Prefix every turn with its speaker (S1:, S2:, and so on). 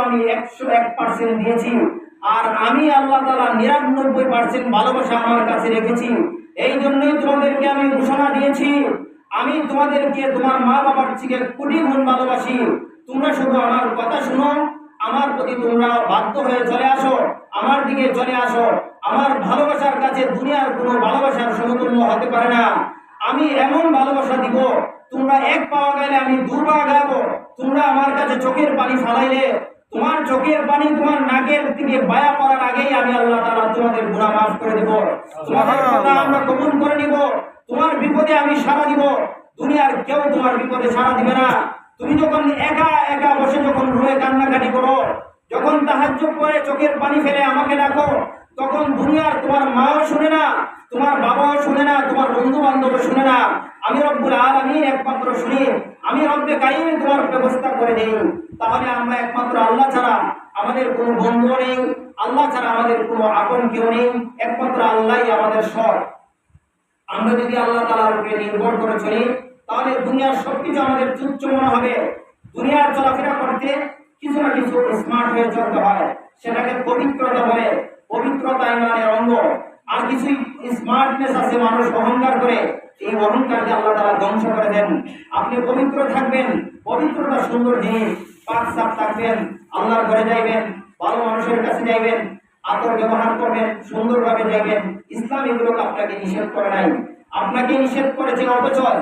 S1: আমি 101% দিয়েছি, আর আমি আল্লাহ তাআলা 99% ভালোবাসা আমার কাছে রেখেছি। এই জন্যই তোমাদেরকে আমি ঘোষণা দিয়েছি, আমি তোমাদেরকে তোমার মা বাবার থেকে কোটি গুণ ভালোবাসি। তোমরা শুধু আমার কথা শুনো, আমার প্রতি তোমরা বাধ্য হয়ে চলে আসো, আমার দিকে চলে আসো। আমার ভালোবাসার কাছে দুনিয়ার কোনো ভালোবাসার সমতুল্য হতে পারে না। আমি এমন ভালোবাসা দিব, তোমরা এক পাওয়া গেলে আমি দু পা গাবো। তোমরা আমার কাছে চোখের পানি ফালাইলে, তোমার চোখের পানি তোমার নাকের থেকে বায়া পড়ার আগেই আমি আল্লাহ তাআলা তোমাদের গুনাহ মাফ করে দেব। তোমাদের কথা আমরা কবুল করে নিব। তোমার বিপদে আমি সাড়া দিব, দুনিয়ার কেউ তোমার বিপদে সাড়া দিবে না। তুমি যখন একা একা বসে যখন রুমে কান্নাকাটি করো, যখন তাহাজ্জুদ করে চোখের পানি ফেলে আমাকে ডাকো, তখন দুনিয়ার তোমার মাও শুনে না, তোমার বাবাও শুনে না, তোমার বন্ধু বান্ধব শুনে না। আমি রব্বুল আলামিন একমাত্র শুনি, আমি রব্বে কারীম তোমার ব্যবস্থা করে দেই। তাহলে আমরা একমাত্র আল্লাহ ছাড়া আমাদের কোনো বন্ধু নেই, আল্লাহ ছাড়া আমাদের কোনো আপন কেউ নেই, একমাত্র আল্লাহই আমাদের সব। আমরা যদি আল্লাহ তাআলার উপরে নির্ভর করে চলি, তাহলে দুনিয়ার সবকিছু আমাদের তুচ্ছ মনে হবে। দুনিয়ার চলাফেরা করতে কিছু না কিছু স্মার্ট হয়ে চলতে হয়, সেটাকে পবিত্রতা বলে। পবিত্রতা ইমানের অঙ্গ। আর কিছু স্মার্টনেস আছে, মানুষ অহংকার করে, এই অহংকারকে আল্লাহ তাআলা ধ্বংস করে দেন। আপনি পবিত্র থাকবেন, পবিত্রতা সুন্দর জিনিস। পাক সাফ থাকবেন, আল্লাহর ঘরে যাইবেন, ভালো মানুষের কাছে যাইবেন, আতর ব্যবহার করবেন, সুন্দরভাবে যাইবেন। ইসলাম এগুলোকে আপনাকে নিষেধ করে নাই, আপনাকে নিষেধ করেছে অপচয়।